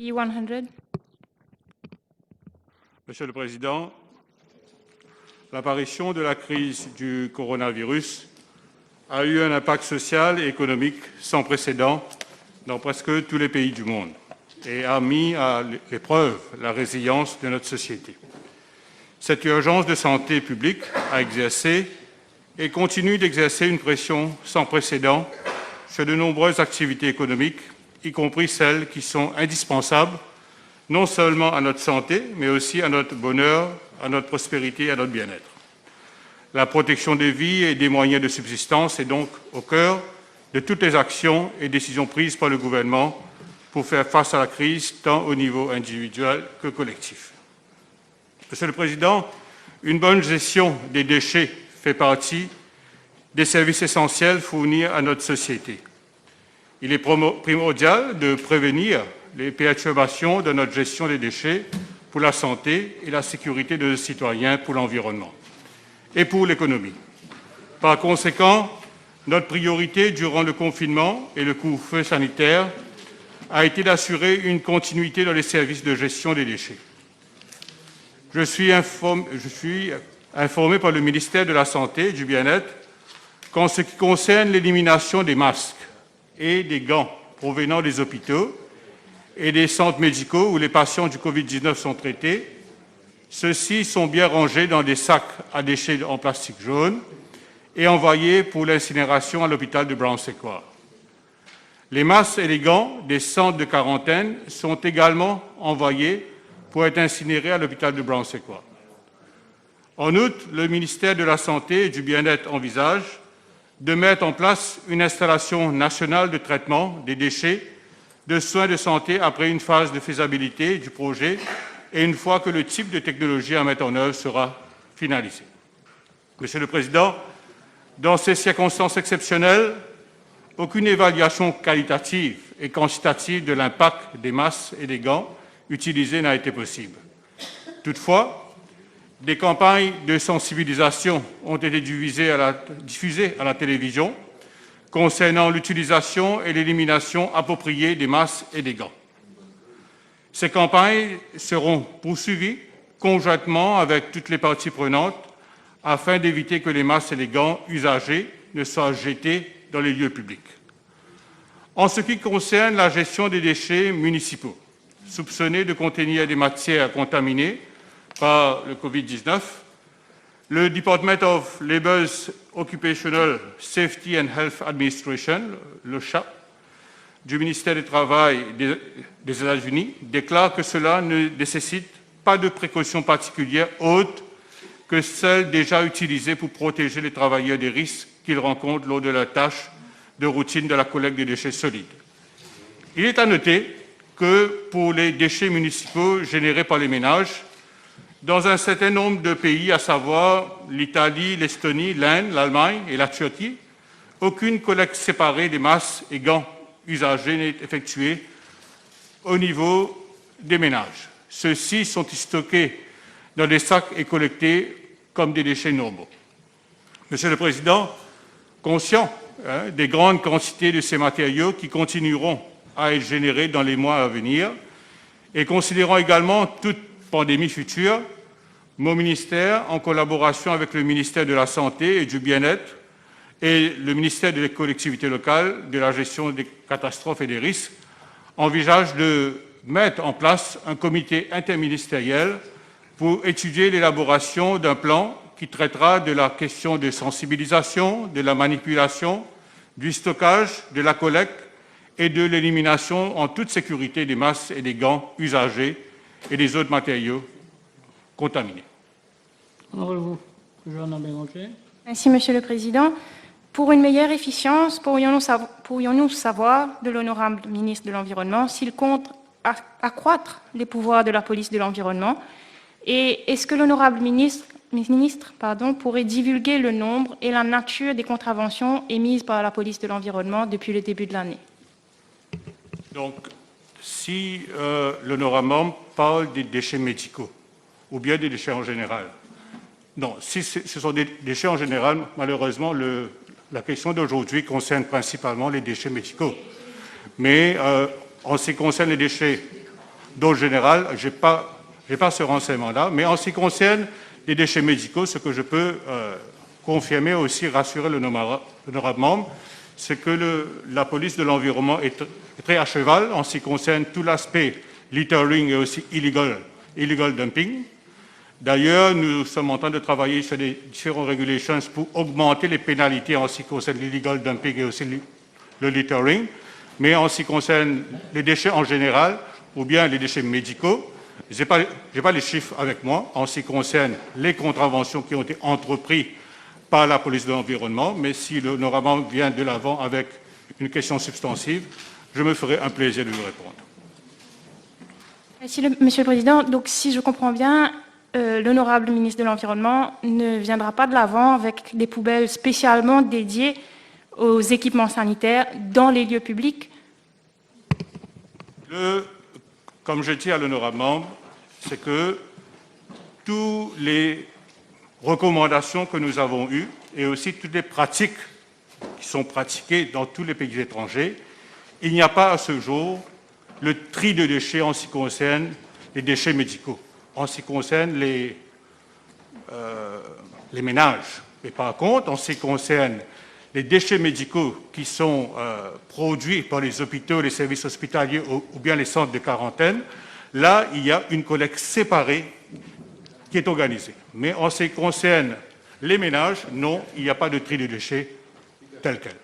P100. Monsieur le Président, l'apparition de la crise du coronavirus a eu un impact social et économique sans précédent dans presque tous les pays du monde et a mis à l'épreuve la résilience de notre société. Cette urgence de santé publique a exercé et continue d'exercer une pression sans précédent sur de nombreuses activités économiques, y compris celles qui sont indispensables non seulement à notre santé, mais aussi à notre bonheur, à notre prospérité et à notre bien-être. La protection des vies et des moyens de subsistance est donc au cœur de toutes les actions et décisions prises par le gouvernement pour faire face à la crise, tant au niveau individuel que collectif. Monsieur le Président, une bonne gestion des déchets fait partie des services essentiels fournis à notre société. Il est primordial de prévenir les perturbations de notre gestion des déchets pour la santé et la sécurité de nos citoyens, pour l'environnement et pour l'économie. Par conséquent, notre priorité durant le confinement et le couvre-feu sanitaire a été d'assurer une continuité dans les services de gestion des déchets. Je suis informé par le ministère de la Santé et du Bien-être qu'en ce qui concerne l'élimination des masques et des gants provenant des hôpitaux et des centres médicaux où les patients du Covid-19 sont traités, ceux-ci sont bien rangés dans des sacs à déchets en plastique jaune et envoyés pour l'incinération à l'hôpital de Brown-Sequard. Les masques et les gants des centres de quarantaine sont également envoyés pour être incinérés à l'hôpital de Brown-Sequard. En outre, le ministère de la Santé et du Bien-être envisage de mettre en place une installation nationale de traitement des déchets de soins de santé après une phase de faisabilité du projet et une fois que le type de technologie à mettre en œuvre sera finalisé. Monsieur le Président, dans ces circonstances exceptionnelles, aucune évaluation qualitative et quantitative de l'impact des masques et des gants utilisés n'a été possible. Toutefois, des campagnes de sensibilisation ont été diffusées à la télévision concernant l'utilisation et l'élimination appropriée des masques et des gants. Ces campagnes seront poursuivies conjointement avec toutes les parties prenantes afin d'éviter que les masques et les gants usagés ne soient jetés dans les lieux publics. En ce qui concerne la gestion des déchets municipaux, soupçonnés de contenir des matières contaminées par le Covid-19, le Department of Labor's Occupational Safety and Health Administration, l'OSHA, du ministère du Travail des États-Unis, déclare que cela ne nécessite pas de précautions particulières autres que celles déjà utilisées pour protéger les travailleurs des risques qu'ils rencontrent lors de leurs tâches de routine de la collecte des déchets solides. Il est à noter que pour les déchets municipaux générés par les ménages, dans un certain nombre de pays, à savoir l'Italie, l'Estonie, l'Inde, l'Allemagne et la Turquie, aucune collecte séparée des masques et gants usagés n'est effectuée au niveau des ménages. Ceux-ci sont stockés dans des sacs et collectés comme des déchets normaux. Monsieur le Président, conscient des grandes quantités de ces matériaux qui continueront à être générés dans les mois à venir et considérant également toute pandémie future, mon ministère, en collaboration avec le ministère de la Santé et du Bien-être et le ministère des collectivités locales, de la gestion des catastrophes et des risques, envisage de mettre en place un comité interministériel pour étudier l'élaboration d'un plan qui traitera de la question de sensibilisation, de la manipulation, du stockage, de la collecte et de l'élimination en toute sécurité des masques et des gants usagés et des autres matériaux contaminés. Merci, Monsieur le Président. Pour une meilleure efficience, pourrions-nous savoir de l'honorable ministre de l'Environnement s'il compte accroître les pouvoirs de la police de l'environnement et est-ce que l'honorable ministre pourrait divulguer le nombre et la nature des contraventions émises par la police de l'environnement depuis le début de l'année? Donc, si l'honorable membre parle des déchets médicaux ou bien des déchets en général, non, si ce sont des déchets en général, malheureusement, la question d'aujourd'hui concerne principalement les déchets médicaux. Mais en ce qui concerne les déchets Dans le général, je n'ai pas ce renseignement-là. Mais en ce qui concerne les déchets médicaux, ce que je peux confirmer aussi, rassurer l'honorable membre, c'est que la police de l'environnement est très à cheval en ce qui concerne tout l'aspect littering et aussi illegal dumping. D'ailleurs, nous sommes en train de travailler sur des différentes regulations pour augmenter les pénalités en ce qui concerne l'illegal dumping et aussi le littering. Mais en ce qui concerne les déchets en général, ou bien les déchets médicaux, je n'ai pas les chiffres avec moi en ce qui concerne les contraventions qui ont été entreprises par la police de l'environnement, mais si l'honorable vient de l'avant avec une question substantive, je me ferai un plaisir de lui répondre. Merci, Monsieur le Président. Donc, si je comprends bien, l'honorable ministre de l'Environnement ne viendra pas de l'avant avec des poubelles spécialement dédiées aux équipements sanitaires dans les lieux publics. Comme je dis à l'honorable membre, c'est que toutes les recommandations que nous avons eues et aussi toutes les pratiques qui sont pratiquées dans tous les pays étrangers, il n'y a pas à ce jour le tri de déchets en ce qui concerne les déchets médicaux, en ce qui concerne les ménages. Mais par contre, en ce qui concerne les déchets médicaux qui sont produits par les hôpitaux, les services hospitaliers ou bien les centres de quarantaine, là, il y a une collecte séparée qui est organisée. Mais en ce qui concerne les ménages, non, il n'y a pas de tri de déchets tel quel.